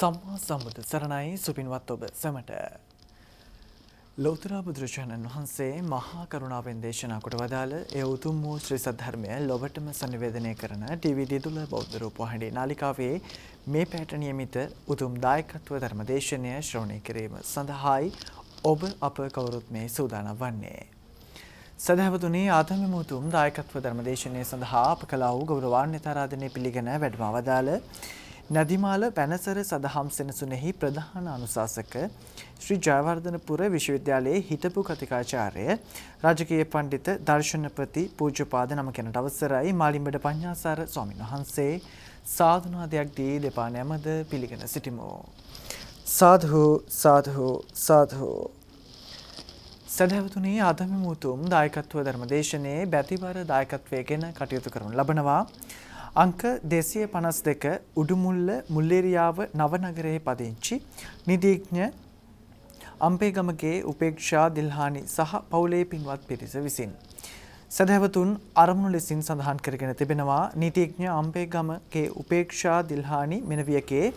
සම්මා සම්බුදු සරණයි සුපින්වත් ඔබ සැමට ලෞතර බුදුරජාණන් වහන්සේ මහා කරුණාවෙන් දේශනා කොට වදාළ ඒ උතුම් වූ ශ්‍රී සද්ධර්මය ලොවටම සංනිවේදනය කරන ටීවී දිදුල බෞද්ධ රූපවාහිනී නාලිකාවේ මේ පැයට නියමිත උතුම් දායකත්ව ධර්ම දේශනය ශ්‍රවණය කිරීම සඳහායි ඔබ අප කවුරුත් මේ සූදානම් වන්නේ. සදහවතුනි ආතම උතුම් දායකත්ව ධර්ම දේශනය සඳහා අප කළා වූ ගෞරවාන්විත ආරාධනය පිළිගෙන වැඩම වදාළ නදිමාල පැනසර සදහම් සෙනසුනේහි ප්‍රධාන අනුශාසක ශ්‍රී ජයවර්ධනපුර විශ්වවිද්‍යාලයේ හිටපු කතිකාචාර්ය රාජකීය පඬිත දර්ශනපති පූජ්‍යපාද නම කෙනට අවසරයි මාලිම්බඩ පඤ්ඤාසාර ස්වාමීන් වහන්සේ සාදුනාදයක් දී දෙපා නැමද පිළිගෙන සිටිමු. සාධු සාධු සාධු. සදහවතුනි ආදම මුතුම් දායකත්ව ධර්ම දේශනයේ බැතිවර දායකත්වයෙන් කටයුතු කරනු ලබනවා. අංක 252 උඩුමුල්ල මුල්ලේරියාව නවනගරයේ පදිංචි නිදීඥ අම්පේගමගේ උපේක්ෂා දිල්හානි සහ පවුලේ පින්වත් පිරිස විසින් සදහවතුන් අරමුණු ලෙසින් සඳහන් කරගෙන තිබෙනවා. නීතිඥ අම්පේගමගේ උපේක්ෂා දිල්හානි මෙනවියගේ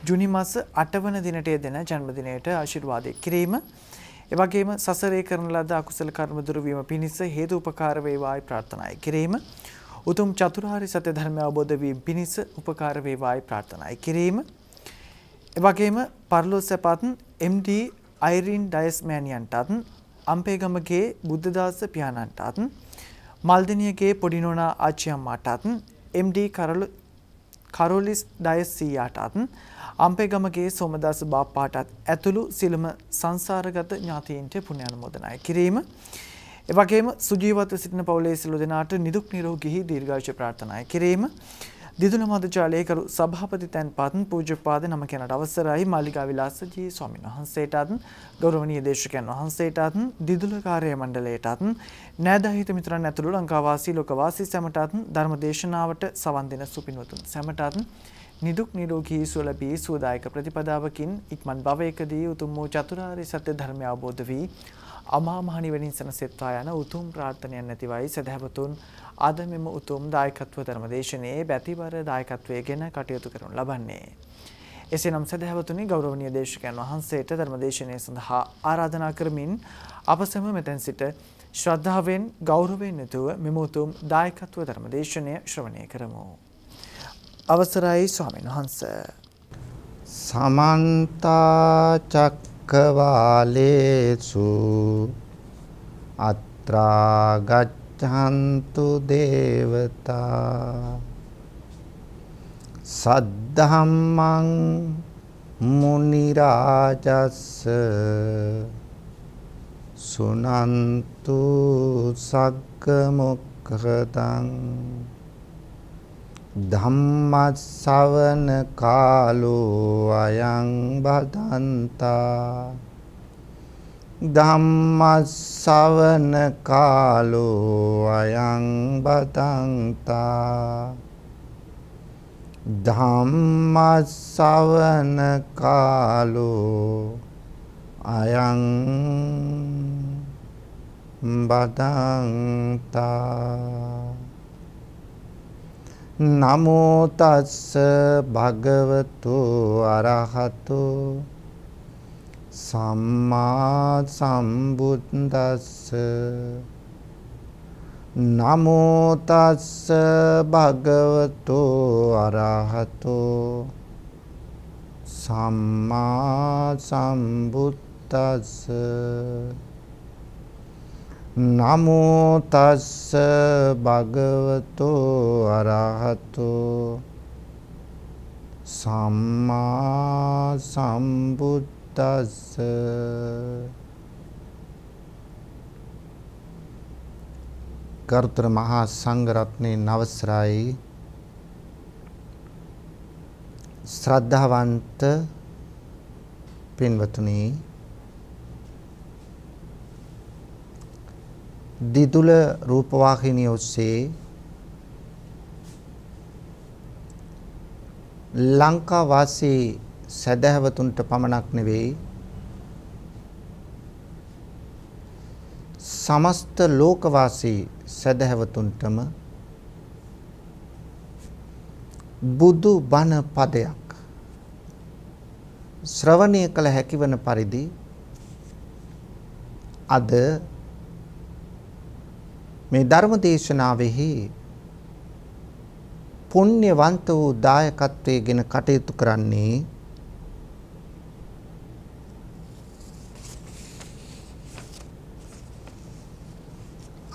ජුනි මාස 8 වන දිනට යෙදෙන ජන්මදිනයට ආශිර්වාද කිරීම එවැගේම සසරේ කරන ලද අකුසල කර්ම දුරු වීම පිණිස හේතු උපකාර වේවායි ප්‍රාර්ථනා කිරීම උතුම් චතුරාර්ය සත්‍ය ධර්මය අවබෝධ වීම පිණිස උපකාර වේවායි ප්‍රාර්ථනා කිරීම එවැගේම පරලෝසපත් MD අයිරින් ඩයස් මෑණියන්ටත් අම්පේගමගේ බුද්ධදාස පියාණන්ටත් මල්දිනියගේ පොඩි නෝනා ආච්චි අම්මාටත් MD කරොලිස් ඩයස් සීයාටත් අම්පේගමගේ සෝමදාස බාප්පාටත් ඇතුළු සිළුම සංසාරගත ඥාතීන්ට පුණ්‍ය අනුමෝදනා කිරීම එවැගේම සුජීවත්ව සිටින පවුලේ සියලු දෙනාට නිදුක් නිරෝගී දීර්ඝායුෂ ප්‍රාර්ථනා කිරීම දිදුල මදුජාලයේ කරු සභාපති තැන්පත් පූජ්‍යපාද නම කෙනට අවසරයි මාලිගා විලාසජී ස්වාමීන් වහන්සේටත් ගෞරවනීය දේශකයන් වහන්සේටත් දිදුල කාර්ය මණ්ඩලයටත් නෑදෑහිත මිතුරන් ඇතුළු ලංකාවාසී ලෝකවාසී සැමටත් ධර්ම දේශනාවට සවන් දෙන සුපින්වතුන් සැමටත් නිදුක් නිරෝගී සුව ලැබී සුවදායක ප්‍රතිපදාවකින් ඉක්මන් භවයකදී උතුම් වූ චතුරාර්ය සත්‍ය ධර්මය අවබෝධ වී අමා මහ නිවනින් සැනසෙත්වා යන උතුම් ප්‍රාර්ථනයක් නැතිවයි සදහවතුන් අද මෙම උතුම් දායකත්ව ධර්මදේශනයේ බැතිවර දායකත්වයෙන් කටයුතු කරනු ලබන්නේ. එසේනම් සදහවතුනි ගෞරවනීය දේශකයන් වහන්සේට ධර්මදේශනය සඳහා ආරාධනා කරමින් අප සැම මෙතෙන් සිට ශ්‍රද්ධාවෙන් ගෞරවයෙන් යුතුව මෙම උතුම් දායකත්ව ධර්මදේශනය ශ්‍රවණය කරමු. අවසරයි ස්වාමීන් වහන්සේ. සමන්ත චක්කවාලේසු අත්‍රා ගච්ඡන්තු දේවතා සද්ධම්මං මුනි රාජස්ස සුනන්තු සග්ග මොක්ඛදං ධම්මස්සවන කාලෝ අයං බදන්තා ධම්මස්සවන කාලෝ අයං බදන්තා ධම්මස්සවන කාලෝ අයං බදන්තා නමෝ තස්ස භගවතු අරහතු සම්මා සම්බුද්දස්ස නමෝ තස්ස භගවතු අරහතු සම්මා සම්බුද්දස්ස නමෝ තස්ස භගවතු අරහතු සම්මා සම්බුද්දස්ස. ගරුතර මහා සංඝරත්නයේ අවසරයි ශ්‍රද්ධාවන්ත පින්වතුනි, දිදුල රූපවාහිනිය ඔස්සේ ලංකාවාසී සදහැවතුන්ට පමණක් නෙවෙයි සමස්ත ලෝකවාසී සදහැවතුන්ටම බුදු බණ පදයක් ශ්‍රවණය කළ හැකි වන පරිදි අද මේ ධර්ම දේශනාවෙහි පුණ්‍යවන්ත වූ දායකත්වයේ ගෙන කටයුතු කරන්නේ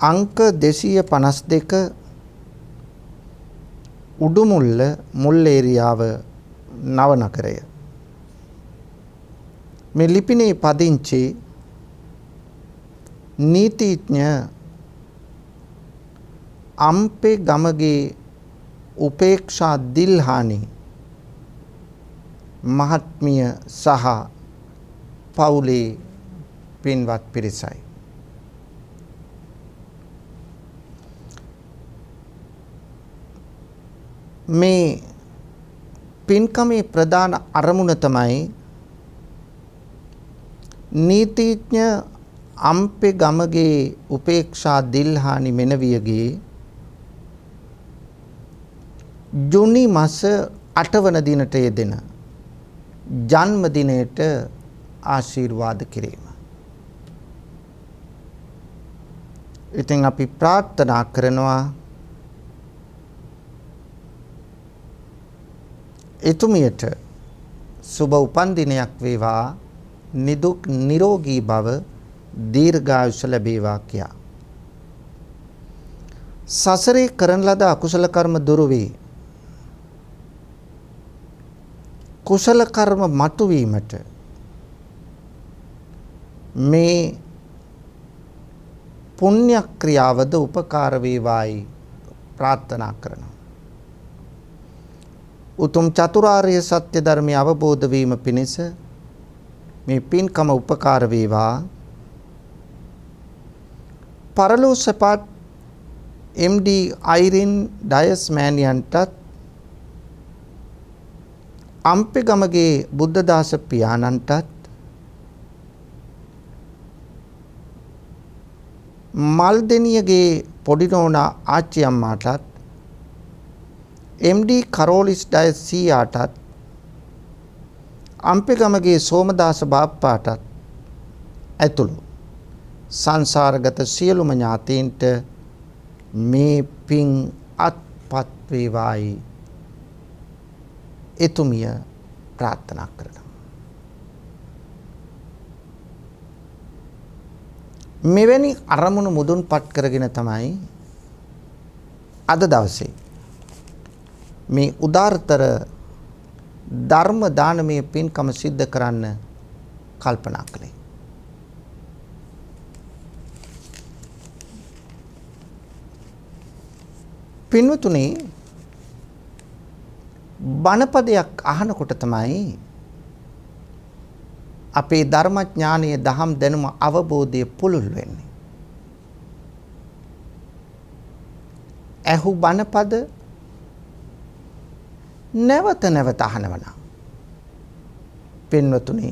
අංක 252 උඩුමුල්ල මුල්ලේරියාව නවනගරය. මේ ලිපිනේ පදිංචි නීතිඥ අම්පේ ගමගේ උපේක්ෂා දිල්හානි මහත්මිය සහ පවුලේ පින්වත් පිරිසයි. මේ පින්කමේ ප්‍රධාන අරමුණ තමයි නීතිඥ අම්පේ ගමගේ උපේක්ෂා දිල්හානි මෙනවියගේ ජුනි මාස 8 වන දිනට යෙදෙන ජන්මදිනයට ආශිර්වාද කිරීම. ඉතින් අපි ප්‍රාර්ථනා කරනවා එතුමියට සුබ උපන්දිනයක් වේවා, නිදුක් නිරෝගී භව, දීර්ඝායුෂ ලැබේවා කියා. සසරේ කරන ලද අකුසල කර්ම දුරු වේ. කුසල කර්ම මතුවීමට මේ පුණ්‍ය ක්‍රියාවද උපකාර වේවායි ප්‍රාර්ථනා කරනවා. උතුම් චතුරාර්ය සත්‍ය ධර්මය අවබෝධ වීම පිණිස මේ පින්කම උපකාර වේවා. පරලෝ සපත් MD අයිරින් ඩයස් මෑණියන්ටත් අම්පේ ගමගේ බුද්ධදාස පියාණන්ටත් මල්දෙනියගේ පොඩි නෝනා ආච්චි අම්මාටත් MD කරෝලිස් ඩයස් සීයාටත් අම්පේ ගමගේ සෝමදාස බාප්පාටත් ඇතුළු සංසාරගත සියලුම ඥාතීන්ට මේ පින් අත්පත් වේවායි එතුමිය ප්‍රාර්ථනා කරනවා. මෙවැනි අරමුණු මුදුන්පත් කරගෙන තමයි අද දවසේ මේ උදාරතර ධර්ම දානමය පින්කම සිද්ධ කරන්න කල්පනා කළේ. පින්වතුනි, බණපදයක් අහනකොට තමයි අපේ ධර්මඥානීය දහම් දැනුම අවබෝධය පුළුල් වෙන්නේ. ඇහු බණපද නැවත නැවත අහනවා. පින්වතුනි,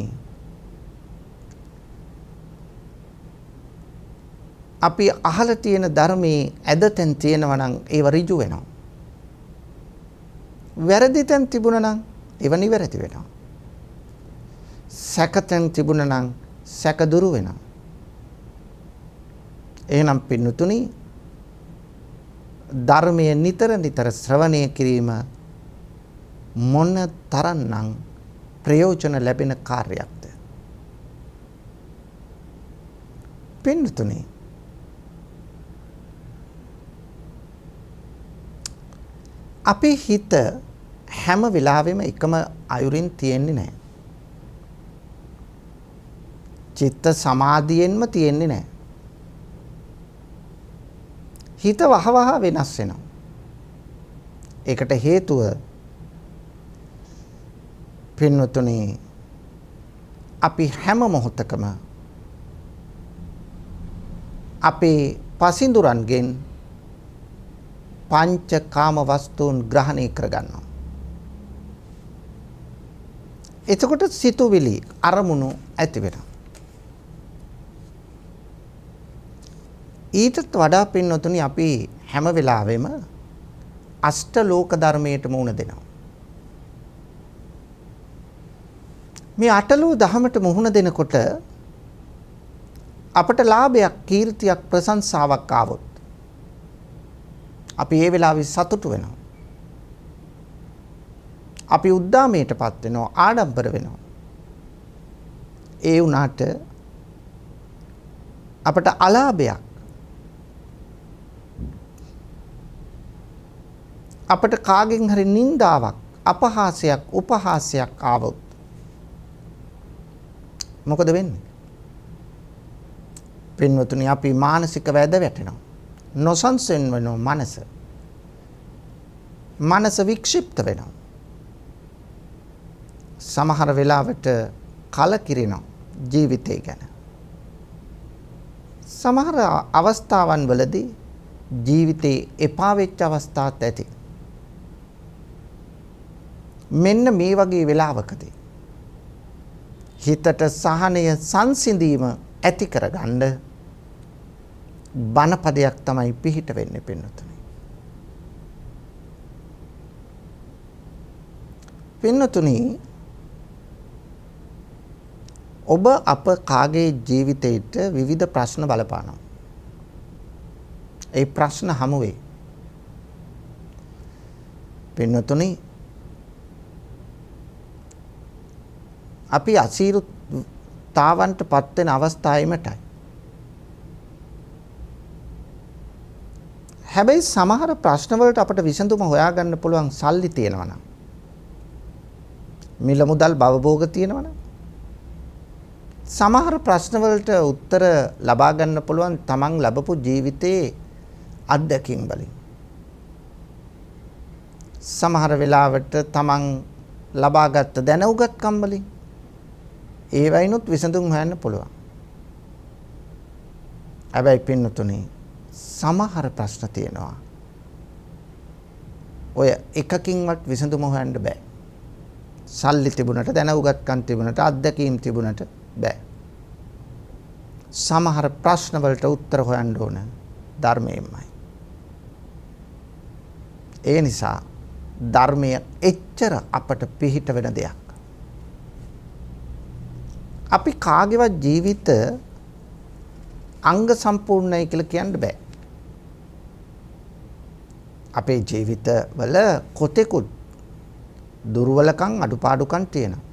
අපි අහලා තියෙන ධර්මයේ ඇදතෙන් තියෙනවා නම් ඒව ඍජු වෙනවා. වැරදි තැන් තිබුණා නම් ඒව නිවැරදි වෙනවා. සැකතැන් තිබුණා නම් සැක දුරු වෙනවා. එහෙනම් පින්වතුනි, ධර්මයේ නිතර නිතර ශ්‍රවණය කිරීම මොන තරම්නම් ප්‍රයෝජන ලැබෙන කාර්යයක්ද? පින්වතුනි, අපේ හිත හැම වෙලාවෙම එකම අයුරින් තියෙන්නේ නැහැ. චිත්ත සමාධියෙන්ම තියෙන්නේ නැහැ. හිත වහවහ වෙනස් වෙනවා. ඒකට හේතුව පින්වතුනි, අපි හැම මොහොතකම අපේ පසින්දුරන්ගෙන් පංච කාම වස්තුන් ග්‍රහණය කරගන්නවා. එතකොට සිතුවිලි අරමුණු ඇති වෙනවා. ඊටත් වඩා පින්වතුනි, අපි හැම වෙලාවෙම අෂ්ට ලෝක ධර්මයට මුහුණ දෙනවා. මේ අටලෝ දහමට මුහුණ දෙනකොට අපට ලාභයක්, කීර්තියක්, ප්‍රශංසාවක් ආවොත් අපි ඒ වෙලාවේ සතුටු වෙනවා. අපි උද්දාමයටපත් වෙනවා, ආඩම්බර වෙනවා. ඒ වුණාට අපට අලාභයක්, අපට කාගෙන් හරි නින්දාවක්, අපහාසයක්, උපහාසයක් ආවොත් මොකද වෙන්නේ? පින්වතුනි, අපි මානසික වැද වැටෙනවා. නොසන්සෙන් වෙනවා මනස. මනස වික්ෂිප්ත වෙනවා. සමහර වෙලාවට කලකිරෙනවා ජීවිතය ගැන. සමහර අවස්ථාවන් වලදී ජීවිතේ එපා වෙච්ච අවස්ථාත් ඇති. මෙන්න මේ වගේ වෙලාවකදී හිතට සහනය, සංසිඳීම ඇති කරගන්න බණපදයක් තමයි පිහිට වෙන්නේ පින්නතුනි. පින්නතුනි, ඔබ අප කාගේ ජීවිතයට විවිධ ප්‍රශ්න බලපානවා. ඒ ප්‍රශ්න හමු වේ. පින්නතුනි, අපි අසීරුතාවන්ට පත් වෙන අවස්ථාවෙමටයි. හැබැයි සමහර ප්‍රශ්න වලට අපට විසඳුම හොයාගන්න පුළුවන් සල්ලි තියෙනවා නම්, මිල මුදල් භවභෝග තියෙනවා නම්, සමහර ප්‍රශ්න වලට උත්තර ලබා ගන්න පුළුවන් තමන් ලැබපු ජීවිතයේ අත්දැකීම් වලින්. සමහර වෙලාවට තමන් ලබාගත් දැනුගත්කම් වලින් ඒ වයින්ොත් විසඳුම් හොයන්න පුළුවන්. හැබැයි පින්නතුනි, සමහර ප්‍රශ්න තියෙනවා ඔය එකකින්වත් විසඳුම හොයන්න බෑ. සල්ලි තිබුණට, දැනුගත්කම් තිබුණට, අත්දැකීම් තිබුණට බෑ. සමහර ප්‍රශ්න වලට උත්තර හොයන්න ඕන ධර්මයෙන්මයි. ඒ නිසා ධර්මය එච්චර අපට පිහිට වෙන දෙයක්. අපි කාගේවත් ජීවිත අංග සම්පූර්ණයි කියලා කියන්න බෑ. අපේ ජීවිතවල කොතෙකුත් දුර්වලකම්, අඩුපාඩුකම් තියෙනවා.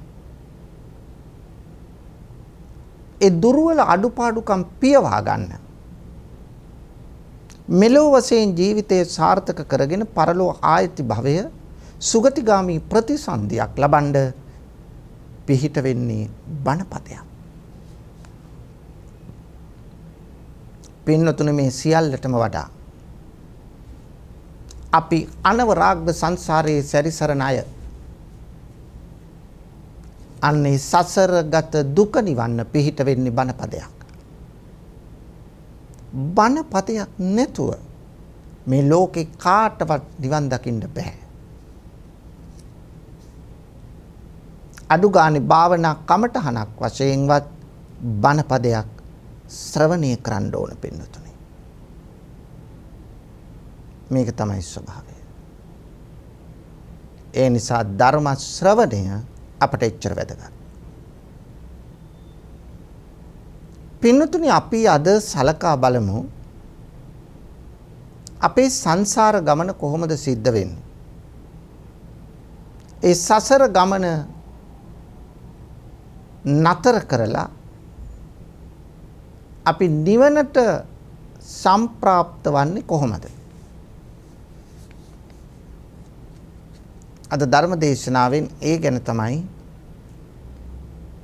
ඒ දුර්වල අඩුපාඩුකම් පියවා ගන්න, මෙලොව වශයෙන් ජීවිතය සාර්ථක කරගෙන පරලෝ ආයති භවය සුගතිගාමී ප්‍රතිසන්දියක් ලබන්න පිහිට වෙන්නේ බණපදයක්. පින්නතුනේ, මේ සියල්ලටම වඩා අපි අනවරාග්ද සංසාරයේ සැරිසරන අය, අන්නේ සසරගත දුක නිවන්න පිහිට වෙන්නේ බණපදයක්. බණපදයක් නැතුව මේ ලෝකේ කාටවත් නිවන් දකින්න බෑ. අඩු ගානේ භාවනා කමටහනක් වශයෙන්වත් බණපදයක් ශ්‍රවණය කරන්න ඕන පින්නතුනේ. මේක තමයි ස්වභාවය. ඒ නිසා ධර්ම ශ්‍රවණය අපට එච්චර වැදගත්. පින්නතුනි, අපි අද සලකා බලමු අපේ සංසාර ගමන කොහොමද සිද්ධ වෙන්නේ. ඒ සසර ගමන නතර කරලා අපි නිවනට සම්ප්‍රාප්ත වන්නේ කොහොමද? අද ධර්ම දේශනාවෙන් ඒ ගැන තමයි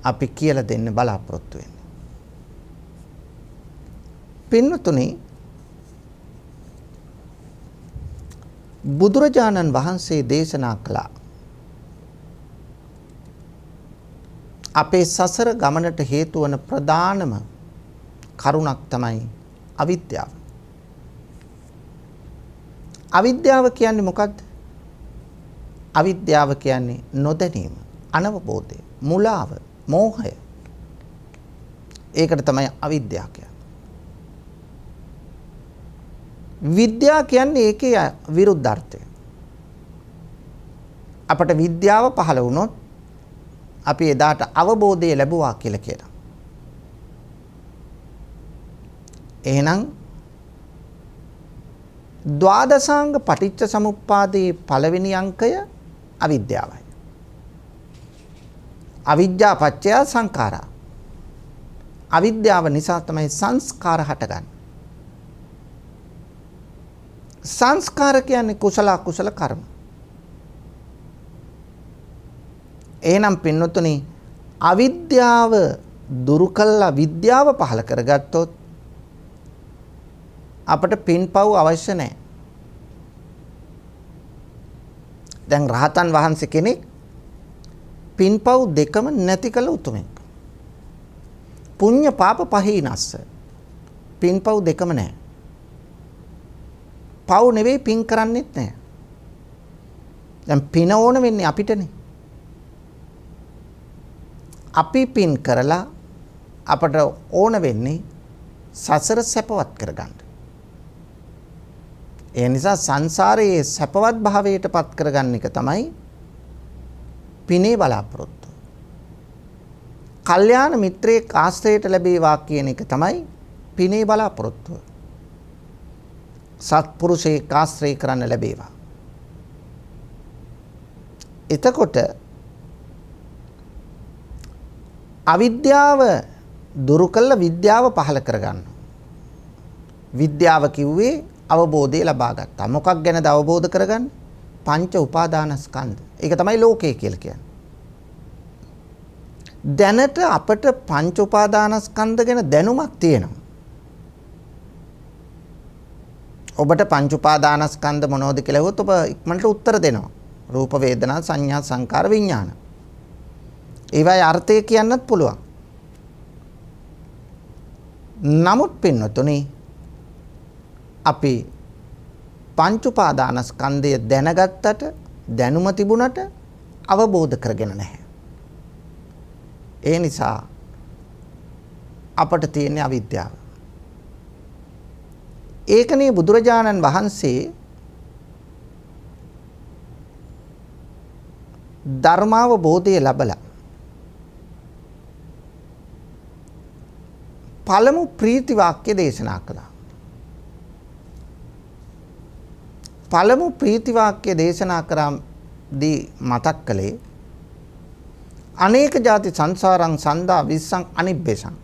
අපි කියලා දෙන්න බලාපොරොත්තු වෙන්නේ. පින්නතුනි, බුදුරජාණන් වහන්සේ දේශනා කළා අපේ සසර ගමනට හේතු වන ප්‍රධානම කරුණක් තමයි අවිද්‍යාව. අවිද්‍යාව කියන්නේ මොකක්ද? අවිද්‍යාව කියන්නේ නොදැනීම, අනවබෝධය, මුලාව, මෝහය. ඒකට තමයි අවිද්‍යාව කියන්නේ. විද්‍යාව කියන්නේ ඒකේ විරුද්ධාර්ථය. අපට විද්‍යාව පහළ වුණොත් අපි එදාට අවබෝධය ලැබුවා කියලා කියනවා. එහෙනම් ද්වාදසාංග පටිච්ච සමුප්පාදයේ පළවෙනි අංකය අවිද්‍යාවයි. අවිද්‍යා පත්‍ය සංඛාරා. අවිද්‍යාව නිසා තමයි සංස්කාර හටගන්නේ. සංස්කාර කියන්නේ කුසල අකුසල කර්ම. එහෙනම් පින්නතුනි අවිද්‍යාව දුරු කළා විද්‍යාව පහල කරගත්තොත් අපට පින්පව් අවශ්‍ය නැහැ. දැන් රහතන් වහන්සේ කෙනෙක් පින්පව් දෙකම නැති කළ උතුමෙක්. පුඤ්ඤ පාප පහිනස්ස. පින්පව් දෙකම නැහැ. පව් නෙවෙයි පින් කරන්නෙත් නැහැ. දැන් පින ඕන වෙන්නේ අපිටනේ. අපි පින් කරලා අපට ඕන වෙන්නේ සසර සැපවත් කරගන්න. ඒ නිසා සංසාරයේ සැපවත් භාවයට පත් කරගන්න එක තමයි පිනේ බලාපොරොත්තු. කල්යාණ මිත්‍රයෙක් ආශ්‍රයයට ලැබේවා කියන එක තමයි පිනේ බලාපොරොත්තුව. සත්පුරුෂයෙක් ආශ්‍රය කරන්න ලැබේවා. එතකොට අවිද්‍යාව දුරු කළ විද්‍යාව පහළ කරගන්න. විද්‍යාව කිව්වේ අවබෝධය ලබා ගත්තා. මොකක් ගැනද අවබෝධ කරගන්නේ? පංච උපාදානස්කන්ධ. ඒක තමයි ලෝකය කියලා කියන්නේ. දැනට අපට පංච උපාදානස්කන්ධ ගැන දැනුමක් තියෙනවා. ඔබට පංච උපාදානස්කන්ධ මොනවද කියලා අහුවොත් ඔබ ඉක්මනට උත්තර දෙනවා. රූප වේදනා සංඥා සංකාර විඥාන. ඒවයි අර්ථය කියන්නත් පුළුවන්. නමුත් පින්නතුනි අපි පංච උපාදානස්කන්ධය දැනගත්තට දැනුම තිබුණට අවබෝධ කරගෙන නැහැ. ඒ නිසා අපට තියෙන අවිද්‍යාව. ඒකනේ බුදුරජාණන් වහන්සේ ධර්මාවබෝධය ලැබලා පළමු ප්‍රීති වාක්‍ය දේශනා කළා. පළමු ප්‍රීති වාක්‍ය දේශනා කරාදී මතක් කළේ අනේක ಜಾති සංසාරං සන්දා විස්සං අනිබ්බේසං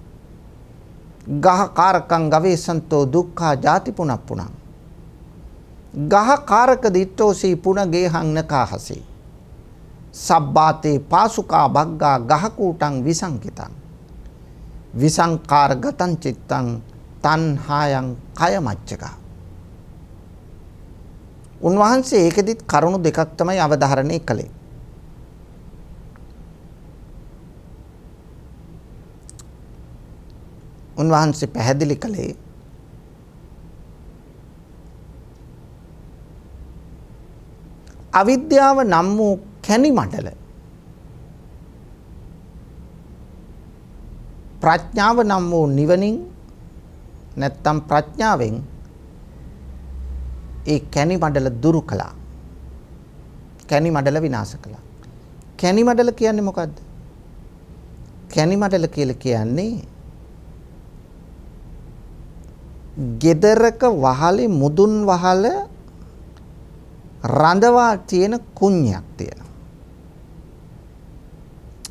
ගහ කාරකං ගවේසන්තෝ දුක්ඛා ಜಾති පුනප්පුනං ගහ කාරක දිට්ඨෝසී පුන ගේහං නකාහසේ සබ්බාතේ පාසුකා බග්ගා ගහ කූටං විසංකිතං විසංකාර ගතං චිත්තං තණ්හායං කය මච්චකා. උන්වහන්සේ ඒකෙදිත් කරුණු දෙකක් තමයි අවධාරණය කළේ. උන්වහන්සේ පැහැදිලි කළේ අවිද්‍යාව නම් වූ කැණි මඩල ප්‍රඥාව නම් වූ නිවනින් නැත්තම් ප්‍රඥාවෙන් ඒ කැණි මඩල දුරු කළා. කැණි මඩල විනාශ කළා. කැණි මඩල කියන්නේ මොකද්ද? කැණි මඩල කියලා කියන්නේ ගෙදරක වහලේ මුදුන් වහල රඳවා තියෙන කුණ්‍යක් තියෙනවා.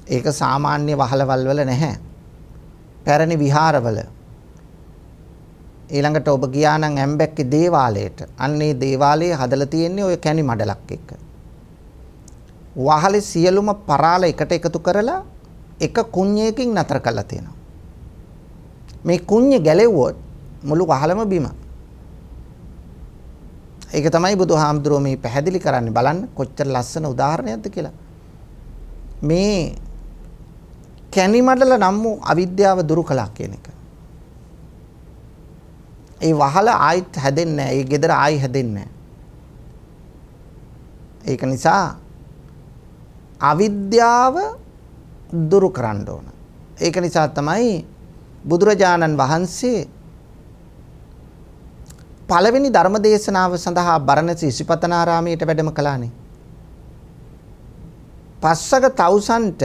ඒක සාමාන්‍ය වහලවල් වල නැහැ. පැරණි විහාරවල ඊළඟට ඔබ ගියා නම් ඇම්බැක්කේ දේවාලයට. අන්නේ දේවාලයේ හදලා තියෙන්නේ ওই කැණි මඩලක් එක්ක. වහලේ සියලුම පරාල එකට එකතු කරලා එක කුණ්‍යයකින් නතර කරලා තියෙනවා. මේ කුණ්‍ය ගැලෙව්වොත් මුළු වහලම බිම. ඒක තමයි බුදුහාමුදුරුවෝ මේ පැහැදිලි කරන්නේ. බලන්න කොච්චර ලස්සන උදාහරණයක්ද කියලා. මේ කැණි මඩල නම් වූ අවිද්‍යාව දුරු කළා කියන එක. ඒ වහල ආයිත් හැදෙන්නේ නැහැ. ඒ ගෙදර ආයි හැදෙන්නේ නැහැ. ඒක නිසා අවිද්‍යාව දුරු කරන්න ඕන. ඒක නිසා තමයි බුදුරජාණන් වහන්සේ පළවෙනි ධර්ම දේශනාව සඳහා බරණැස ඉසිපතනාරාමයට වැඩම කළානේ. පස්සක තවුසන්ට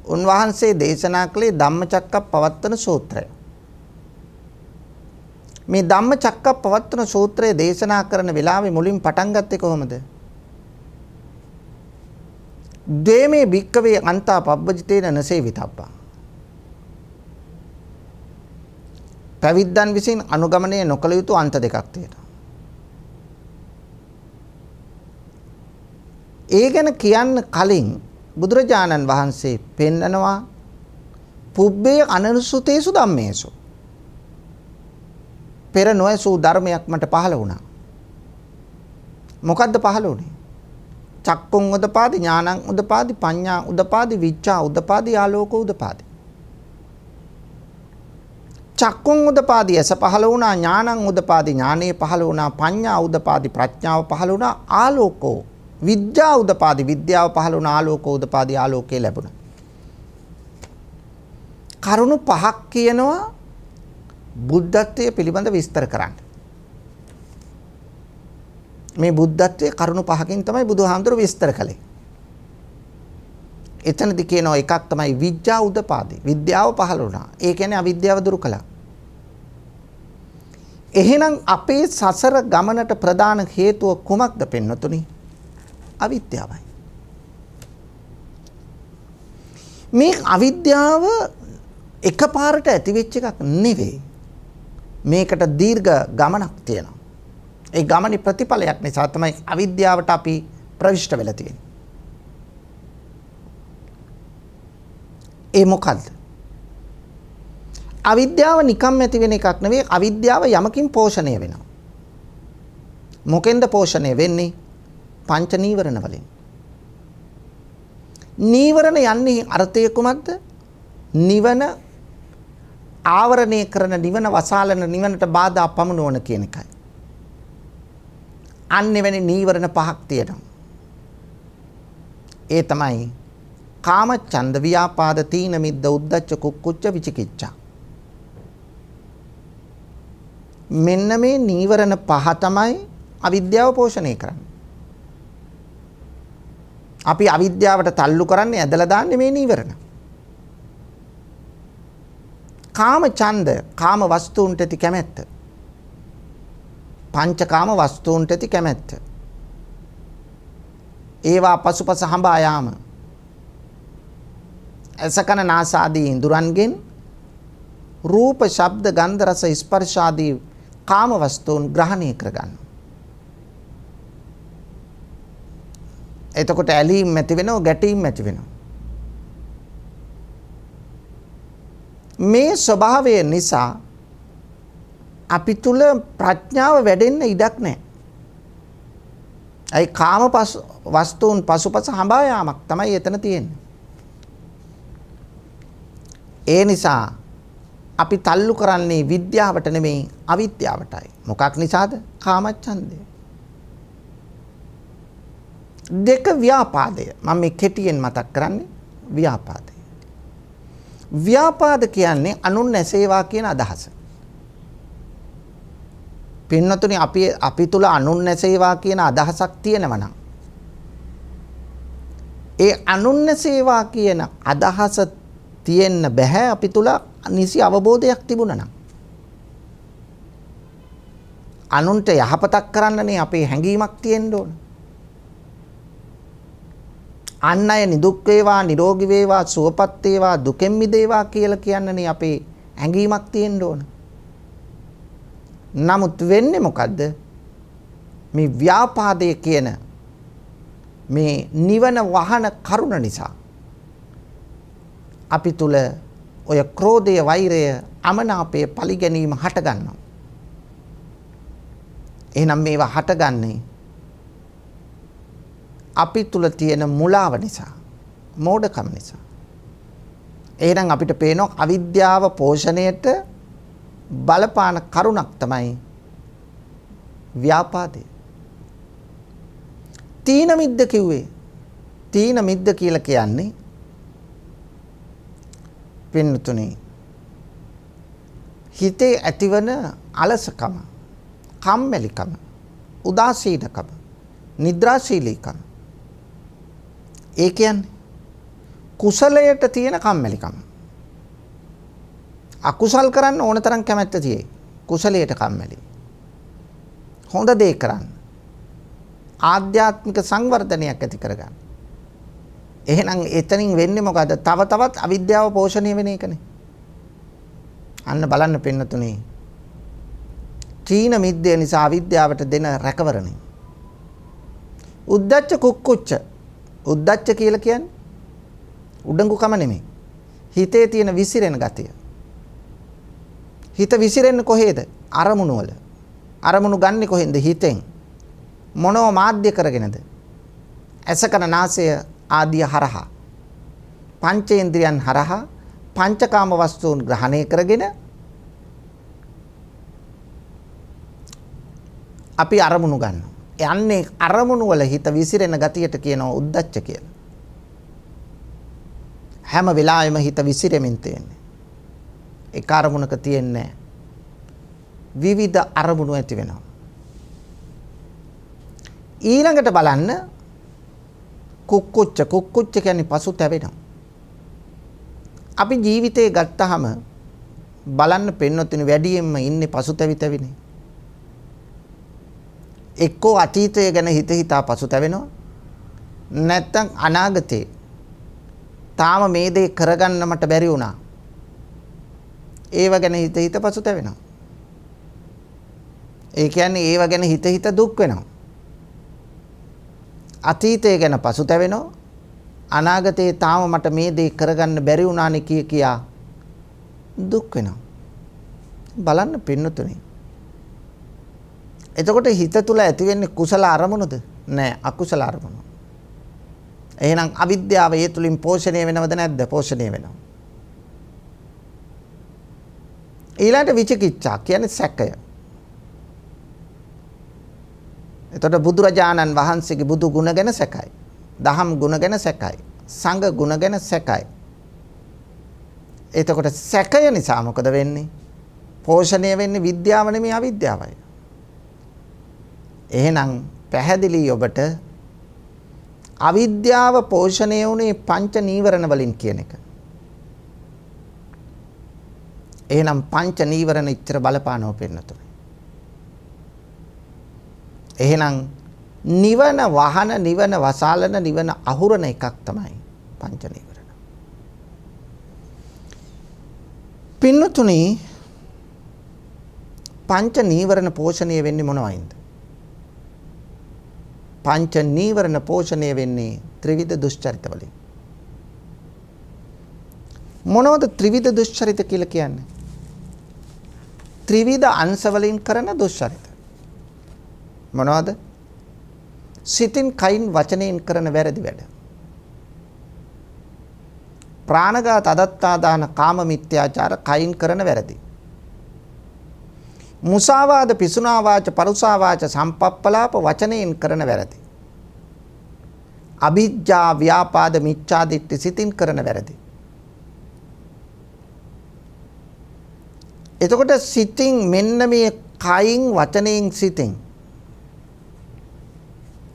උන්වහන්සේ දේශනා කළේ ධම්මචක්කප්පවත්තන සූත්‍රය. මේ ධම්මචක්කප්පවත්තන සූත්‍රය දේශනා කරන වෙලාවේ මුලින් පටන් ගත්තේ කොහොමද? ද්වේමේ භික්කවේ අන්තා පබ්බජිතේන නසේවිතබ්බා. පැවිද්දන් විසින් අනුගමනය නොකළ යුතු අන්ත දෙකක් තියෙනවා. ඒ ගැන කියන්න කලින් බුදුරජාණන් වහන්සේ පෙන්නනවා පුබ්බේ අනනුසුතේසු ධම්මේසු. පෙර නොඇසූ ධර්මයක් මට පහළ වුණා. මොකද්ද පහළ වුණේ? චක්කුං උදපාදි ඥානං උදපාදි පඤ්ඤා උදපාදි විච්ඡා උදපාදි ආලෝකෝ උදපාදි. චක්කුං උදපාදි ඇස පහළ වුණා, ඥානං උදපාදි ඥානෙ පහළ වුණා, පඤ්ඤා උදපාදි ප්‍රඥාව පහළ වුණා, ආලෝකෝ විද්‍යා උදපාදි විද්‍යාව පහළ වුණා, ආලෝකෝ උදපාදි ආලෝකේ ලැබුණා. කරුණු පහක් කියනවා බුද්ධත්වයේ පිළිබඳ විස්තර කරන්න. මේ බුද්ධත්වයේ කරුණු පහකින් තමයි බුදුහාමුදුරුවෝ විස්තර කළේ. එතනදී කියනවා එකක් තමයි විද්‍යා උදපාදි. විද්‍යාව පහළ වුණා. ඒ කියන්නේ අවිද්‍යාව දුරු කළා. එහෙනම් අපේ සසර ගමනට ප්‍රධාන හේතුව කුමක්ද පෙන්වතුනි? අවිද්‍යාවයි. මේ අවිද්‍යාව එකපාරට ඇති වෙච්ච එකක් නෙවෙයි. මේකට දීර්ඝ ගමනක් තියෙනවා. ඒ ගමනේ ප්‍රතිඵලයක් නිසා තමයි අවිද්‍යාවට අපි ප්‍රවිෂ්ඨ වෙලා තියෙන්නේ. ඒ මොකද්ද? අවිද්‍යාව නිකම් ඇති වෙන එකක් නෙවෙයි. අවිද්‍යාව යමකින් පෝෂණය වෙනවා. මොකෙන්ද පෝෂණය වෙන්නේ? පංච නීවරණ වලින්. නීවරණ යන්නේ අර්ථය කුමක්ද? නිවන ආවරණය කරන, නිවන වසාලන, නිවනට බාධා පමුණවන කියන එකයි. අන්න එවැනි නීවරණ පහක් තියෙනවා. ඒ තමයි කාම ඡන්ද ව්‍යාපාද තීන මිද්ද උද්ධච්ච කුක්කුච්ච විචිකිච්ඡා. මෙන්න මේ නීවරණ පහ තමයි අවිද්‍යාව පෝෂණය කරන්නේ. අපි අවිද්‍යාවට තල්ලු කරන්නේ ඇදලා දාන්නේ මේ නීවරණ. කාම ඡන්ද, කාම වස්තුන්ට ඇති කැමැත්ත. පංචකාම වස්තුන්ට ඇති කැමැත්ත. ඒවා පසුපස හඹා යාම. අසකන නාසාදී ඉඳුරන්ගෙන් රූප, ශබ්ද, ගන්ධ, රස, ස්පර්ශ ආදී කාම වස්තුන් ග්‍රහණය කරගන්න. එතකොට ඇලීම් ඇති වෙනවා, ගැටීම් ඇති වෙනවා. මේ ස්වභාවය නිසා අපි තුල ප්‍රඥාව වැඩෙන්න ඉඩක් නැහැ. ඒ කාම වස්තුන් පසුපස හඹා යාමක් තමයි එතන තියෙන්නේ. ඒ නිසා අපි තල්ලු කරන්නේ විද්‍යාවට නෙමෙයි අවිද්‍යාවටයි. මොකක් නිසාද? කාමච්ඡන්දය. දෙක ව්‍යාපාදය. මම මේ කෙටියෙන් මතක් කරන්නේ ව්‍යාපාදය. ව්‍යාපාද කියන්නේ අනුන් නැසේවා කියන අදහස. පින්නතුනි අපි තුල අනුන් නැසේවා කියන අදහසක් තියෙනවා නම් ඒ අනුන් නැසේවා කියන අදහස තියෙන්න බෑ අපි තුල නිසි අවබෝධයක් තිබුණා නම්. අනුන්ට යහපතක් කරන්නනේ අපේ හැඟීමක් තියෙන්න ඕන. අන් අය නිදුක් වේවා, නිරෝගී වේවා, සුවපත් වේවා, දුකෙන් මිදේවා කියලා කියන්නනේ අපේ හැඟීමක් තියෙන්න ඕන. නමුත් වෙන්නේ මොකද්ද? මේ ව්‍යාපාදයේ කියන මේ නිවන වහන කරුණ නිසා අපි තුල ඔය ක්‍රෝධය, වෛරය, අමනාපය, පරිගැනීම හට ගන්නවා. එහෙනම් මේවා හටගන්නේ අපි තුල තියෙන මුලාව නිසා, මෝඩකම නිසා. එහෙනම් අපිට පේනවා අවිද්‍යාව පෝෂණයට බලපාන කරුණක් තමයි ව්‍යාපාදය. තීන මිද්ද කිව්වේ. තීන මිද්ද කියලා කියන්නේ පින්නතුනේ හිතේ ඇතිවන අලසකම, කම්මැලිකම, උදාසීනකම, නිද්‍රාශීලීකම. ඒ කියන්නේ කුසලයට තියෙන කම්මැලිකම. අකුසල් කරන්න ඕන තරම් කැමැත්ත තියෙයි. කුසලයට කම්මැලි. හොඳ දේ කරන්න. ආධ්‍යාත්මික සංවර්ධනයක් ඇති කරගන්න. එහෙනම් එතනින් වෙන්නේ මොකද? තව තවත් අවිද්‍යාව පෝෂණය වෙන එකනේ. අන්න බලන්න පින්නතුනේ. තීන මිද්දේ නිසා අවිද්‍යාවට දෙන රැකවරණය. උද්දච්ච කුක්කුච්ච. උද්දච්ච කියලා කියන්නේ උඩඟුකම නෙමෙයි. හිතේ තියෙන විසිරෙන ගතිය. හිත විසිරෙන්නේ කොහේද? අරමුණු වල. අරමුණු ගන්නෙ කොහෙන්ද? හිතෙන්. මොනෝ මාධ්‍ය කරගෙනද? ඇසකන නාසය ආදිය හරහා. පංචේන්ද්‍රයන් හරහා පංචකාම වස්තුන් ග්‍රහණය කරගෙන අපි අරමුණු ගන්නවා. යන්නේ අරමුණු වල හිත විසිරෙන ගතියට කියනවා උද්දච්ච කියලා. හැම වෙලාවෙම හිත විසිරෙමින් තියෙන්නේ. එක අරමුණක තියෙන්නේ විවිධ අරමුණු ඇති වෙනවා. ඊළඟට බලන්න කුක්කුච්ච. කුක්කුච්ච කියන්නේ පසුතැවෙනවා. අපි ජීවිතේ ගත්තාම බලන්න පෙන්නොතින වැඩියෙන්ම ඉන්නේ පසුතැවිතැවිනේ. එක්කෝ අතීතය ගැන හිත හිතා පසුතැවෙනවා. නැත්තම් අනාගතේ තාම මේ දේ කරගන්න මට බැරි වුණා. ඒව ගැන හිත හිත පසුතැවෙනවා. ඒ කියන්නේ ඒව ගැන හිත හිත දුක් වෙනවා. අතීතය ගැන පසුතැවෙනවා. අනාගතේ තාම මට මේ දේ කරගන්න බැරි වුණානේ කියා දුක් වෙනවා. බලන්න පින්නතුනේ. එතකොට හිත තුල ඇති වෙන්නේ කුසල අරමුණුද? නෑ, අකුසල අරමුණු. එහෙනම් අවිද්‍යාව ඒ තුලින් පෝෂණය වෙනවද නැද්ද? පෝෂණය වෙනවා. ඊළඟට විචිකිච්ඡා කියන්නේ සැකය. එතකොට බුදුරජාණන් වහන්සේගේ බුදු ගුණ ගැන සැකයි. දහම් ගුණ ගැන සැකයි. සංඝ ගුණ ගැන සැකයි. එතකොට සැකය නිසා මොකද වෙන්නේ? පෝෂණය වෙන්නේ විද්‍යාව නෙමෙයි අවිද්‍යාවයි. එහෙනම් පැහැදිලි ඔබට අවිද්‍යාව පෝෂණය වුණේ පංච නීවරණ වලින් කියන එක. එහෙනම් පංච නීවරණ ඉච්ඡර බලපානව පෙන්නතුනේ. එහෙනම් නිවන වහන, නිවන වසාලන, නිවන අහුරන එකක් තමයි පංච නීවරණ. පින්නතුනේ පංච නීවරණ පෝෂණය වෙන්නේ මොනවයින්ද? පංච නීවරණ පෝෂණය වෙන්නේ ත්‍රිවිධ දුෂ්චරිත වලින්. මොනවද ත්‍රිවිධ දුෂ්චරිත කියලා කියන්නේ? ත්‍රිවිධ අංශ වලින් කරන දුෂ්චරිත. මොනවද? සිතින්, කයින්, වචනයෙන් කරන වැරදි වැඩ. ප්‍රාණඝාත, අදත්තාදාන, කාම මිත්‍යාචාර කයින් කරන වැරදි. මුසාවාද, පිසුනා වාච, පරුසා වාච, සම්පප්පලාප වචනයෙන් කරන වැරදි. අවිජ්ජා, ව්‍යාපාද, මිච්ඡා දිට්ඨි සිතින් කරන වැරදි. එතකොට සිතින් මෙන්න මේ කයින්, වචනයෙන්, සිතින්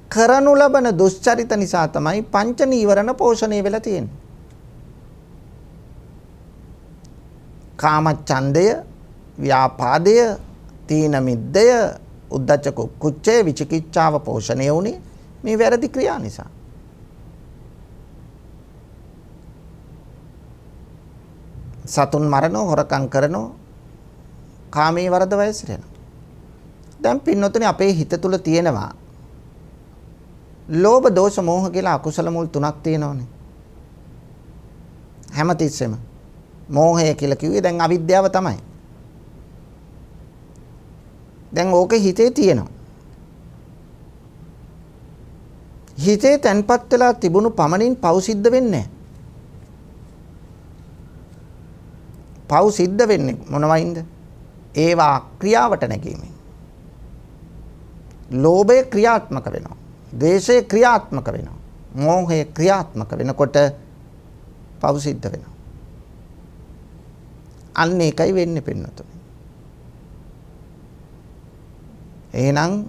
කරනු ලබන දුෂ්චරිත නිසා තමයි පංච නීවරණ පෝෂණය වෙලා තියෙන්නේ. කාමච්ඡන්දය, ව්‍යාපාදය, තීන මිද්දය, උද්ධච්ච කුච්චය, විචිකිච්ඡාව පෝෂණය වුණේ මේ වැරදි ක්‍රියා නිසා. සතුන් මරනෝ, හොරකම් කරනෝ, කාමයේ වරද වයසිරෙනවා. දැන් පින්නොතනේ අපේ හිත තුල තියෙනවා ලෝභ, දෝෂ, මෝහ කියලා අකුසල මුල් තුනක් තියෙනවානේ. හැමතිස්සෙම මෝහය කියලා කිව්වේ දැන් අවිද්‍යාව තමයි. දැන් ඕකේ හිතේ තියෙනවා. හිතේ තැන්පත් වෙලා තිබුණු පමණින් පව් සිද්ධ වෙන්නේ නැහැ. පව් සිද්ධ වෙන්නේ මොනවයින්ද? ඒවා ක්‍රියාවට නැගීමෙන්. ලෝභය ක්‍රියාත්මක වෙනවා. ද්වේෂය ක්‍රියාත්මක වෙනවා. මෝහය ක්‍රියාත්මක වෙනකොට පව් සිද්ධ වෙනවා. අන්න ඒකයි වෙන්නේ පින්නතුනේ. එහෙනම්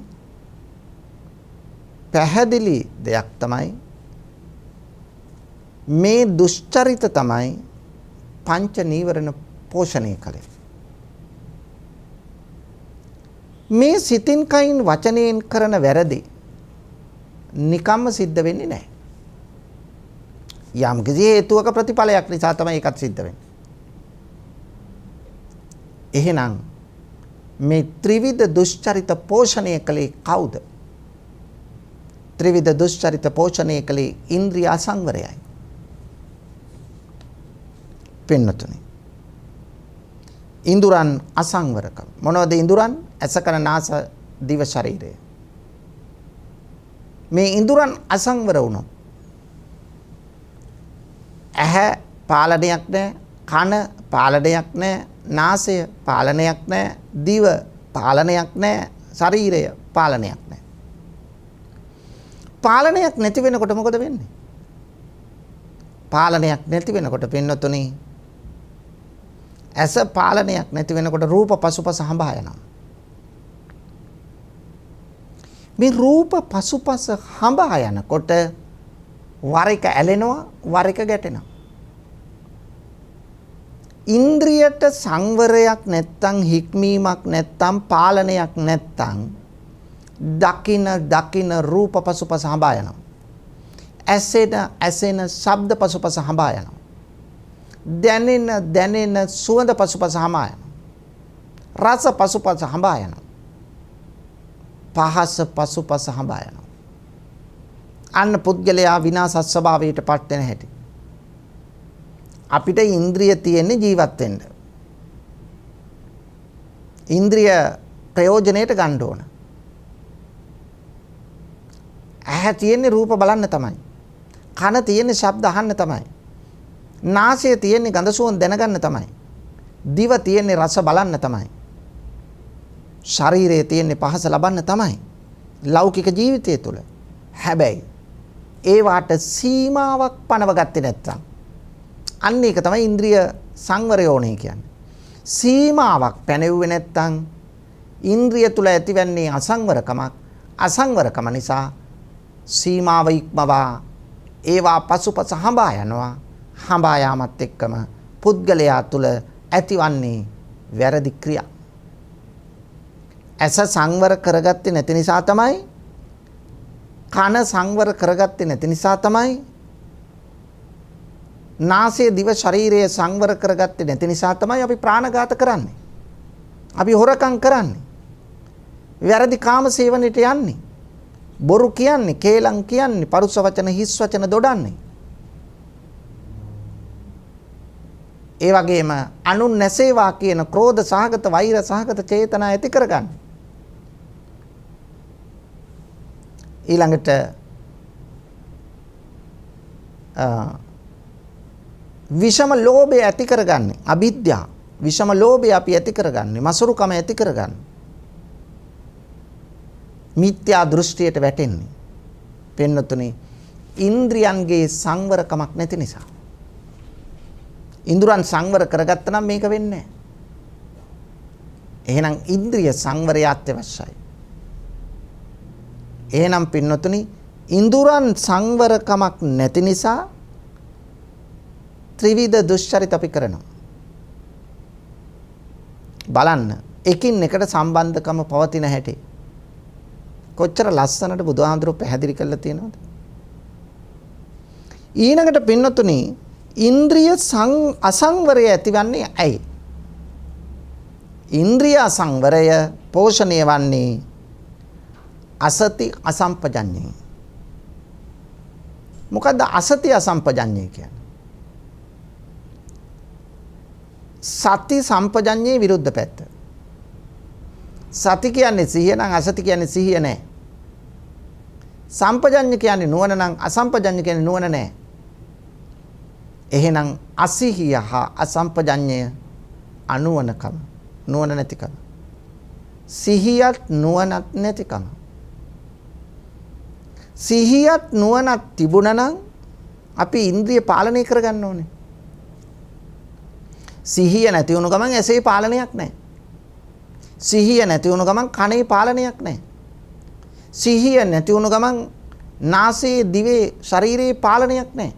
පැහැදිලි දෙයක් තමයි මේ දුෂ්චරිත තමයි පංච නීවරණ පෝෂණය කළේ. මේ සිතින් කයින් වචනයෙන් කරන වැරදි නිකම්ම සිද්ධ වෙන්නේ නැහැ. යම් කිසි හේතුවක ප්‍රතිඵලයක් නිසා තමයි ඒකත් සිද්ධ වෙන්නේ. එහෙනම් මේ ත්‍රිවිධ දුෂ්චරිත පෝෂණය කළේ කවුද? ත්‍රිවිධ දුෂ්චරිත පෝෂණය කළේ ඉන්ද්‍රිය අසංවරයයි. පින්නතුනි, ඉඳුරන් අසංවරකම. මොනවද ඉඳුරන්? ඇස කන නාස දිව ශරීරය. මේ ඉඳුරන් අසංවර වුණොත් ඇහැ පාලනයක් නැහැ, කන පාලනයක් නැහැ, නාසය පාලනයක් නැහැ, දිව පාලනයක් නැහැ, ශරීරය පාලනයක් නැහැ. පාලනයක් නැති වෙනකොට මොකද වෙන්නේ? පාලනයක් නැති වෙනකොට පින්නතුනි, ඇස පාලනයක් නැති වෙනකොට රූප පසුපස හඹා යනවා. මේ රූප පසුපස හඹා යනකොට වර එක ඇලෙනවා, වර එක ගැටෙනවා. ඉන්ද්‍රියට සංවරයක් නැත්තම්, හික්මීමක් නැත්තම්, පාලනයක් නැත්තම් දකින රූප පසුපස හඹා යනවා. ඇසෙන ශබ්ද පසුපස හඹා යනවා. දැනෙන සුවඳ පසුපස හඹා යනවා. රස පසුපස හඹා යනවා. පහස පසුපස හඹා යනවා. අන්න පුද්ගලයා විනාශ ස්වභාවයට පත් වෙන හැටි. අපිට ඉන්ද්‍රිය තියෙන්නේ ජීවත් වෙන්න. ඉන්ද්‍රිය ප්‍රයෝජනෙට ගන්න ඕන. ඇහැ තියෙන්නේ රූප බලන්න තමයි. කන තියෙන්නේ ශබ්ද අහන්න තමයි. නාසය තියෙන්නේ ගඳ සුවඳ දැනගන්න තමයි. දිව තියෙන්නේ රස බලන්න තමයි. ශරීරයේ තියෙන්නේ පහස ලබන්න තමයි. ලෞකික ජීවිතය තුළ. හැබැයි ඒවාට සීමාවක් පනව ගත්තේ නැත්තම් අන්න ඒක තමයි ඉන්ද්‍රිය සංවරය ඕනේ කියන්නේ. සීමාවක් පැනෙව්වේ නැත්තම් ඉන්ද්‍රිය තුල ඇතිවන්නේ අසංවරකමක්. අසංවරකම නිසා සීමාව ඉක්මවා ඒවා පසුපස හඹා යනවා. හඹා යාමත් එක්කම පුද්ගලයා තුල ඇතිවන්නේ වැරදි ක්‍රියා. ඇස සංවර කරගත්තේ නැති නිසා තමයි, කන සංවර කරගත්තේ නැති නිසා තමයි, නාසය දිව ශරීරය සංවර කරගත්තේ නැති නිසා තමයි අපි ප්‍රාණඝාත කරන්නේ. අපි හොරකම් කරන්නේ. වැරදි කාම සේවනයට යන්නේ. බොරු කියන්නේ, කේලම් කියන්නේ, පරුෂ වචන, හිස් වචන දොඩන්නේ. ඒ වගේම අනුන් නැසේවා කියන ක්‍රෝධ සහගත, වෛර සහගත චේතනා ඇති කරගන්නේ. ඊළඟට විෂම ලෝභය ඇති කරගන්නේ අවිද්‍යාව. විෂම ලෝභය අපි ඇති කරගන්නේ, මසුරුකම ඇති කරගන්නේ, මිත්‍යා දෘෂ්ටියට වැටෙන්නේ පින්නතුනි ඉන්ද්‍රියන්ගේ සංවරකමක් නැති නිසා. ඉන්ද්‍රයන් සංවර කරගත්තා නම් මේක වෙන්නේ නැහැ. එහෙනම් ඉන්ද්‍රිය සංවරය අත්‍යවශ්‍යයි. එහෙනම් පින්නතුනි ඉන්ද්‍රයන් සංවරකමක් නැති නිසා ත්‍රිවිධ දුෂ්චරිත අපි කරනවා. බලන්න එකින් එකට සම්බන්ධකම පවතින හැටි කොච්චර ලස්සනට බුදුහාමුදුරුවෝ පැහැදිලි කරලා තියෙනවද? ඊළඟට පින්නතුනි ඉන්ද්‍රිය අසංවරය ඇතිවන්නේ ඇයි? ඉන්ද්‍රිය අසංවරය පෝෂණය වන්නේ අසති අසම්පජඤ්ඤේ. මොකද්ද අසති අසම්පජඤ්ඤේ කියන්නේ? සති සම්පජඤ්ඤේ විරුද්ධ පැත්ත. සති කියන්නේ සිහිය නම් අසති කියන්නේ සිහිය නැහැ. සම්පජඤ්ඤ කියන්නේ නුවණ නම් අසම්පජඤ්ඤ කියන්නේ නුවණ නැහැ. එහෙනම් අසිහිය හා අසම්පජඤ්ඤය අනුවණකම, නුවණ නැතිකම. සිහියත් නුවණත් නැතිකම. සිහියත් නුවණත් තිබුණා නම් අපි ඉන්ද්‍රිය පාලනය කරගන්න ඕනේ. සිහිය නැති වුණු ගමන් ඇසේ පාලනයක් නැහැ. සිහිය නැති වුණු ගමන් කනේ පාලනයක් නැහැ. සිහිය නැති වුණු ගමන් නාසයේ දිවේ ශරීරයේ පාලනයක් නැහැ.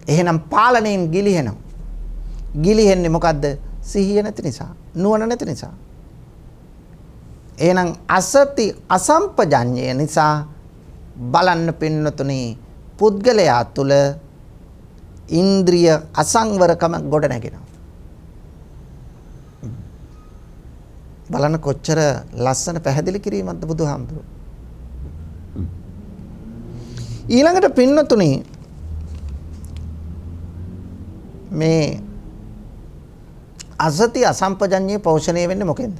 එහෙනම් පාලනයෙන් ගිලිහෙනවා. ගිලිහෙන්නේ මොකද්ද? සිහිය නැති නිසා, නුවණ නැති නිසා. එහෙනම් අසති අසම්පජඤ්ඤය නිසා බලන්න පින්නතුනි පුද්ගලයා තුල ඉන්ද්‍රිය අසංවරකම ගොඩ නැගෙනවා. බලන්න කොච්චර ලස්සන පැහැදිලි කිරීමක්ද බුදුහාමුදුරුවෝ. ඊළඟට පින්නතුනි මේ අසති අසම්පජඤ්ඤේ පෝෂණය වෙන්නේ මොකෙන්ද?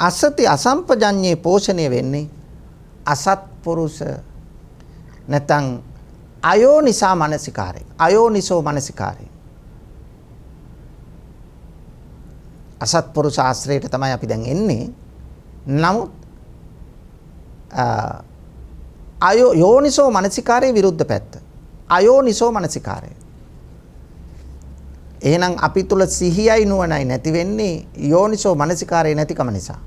අසති අසම්පජඤ්ඤේ පෝෂණය වෙන්නේ අසත්පුරුෂ නැත්නම් අයෝනිසා මනසිකාරය. අයෝනිසෝ මනසිකාරය. අසත්පුරුෂ ආශ්‍රයයට තමයි අපි දැන් එන්නේ. නමුත් යෝනිසෝ මනසිකාරයේ විරුද්ධ පැත්ත. අයෝනිසෝ මනසිකාරය. එහෙනම් අපි තුල සිහියයි නුවණයි නැති වෙන්නේ යෝනිසෝ මනසිකාරය නැතිකම නිසා.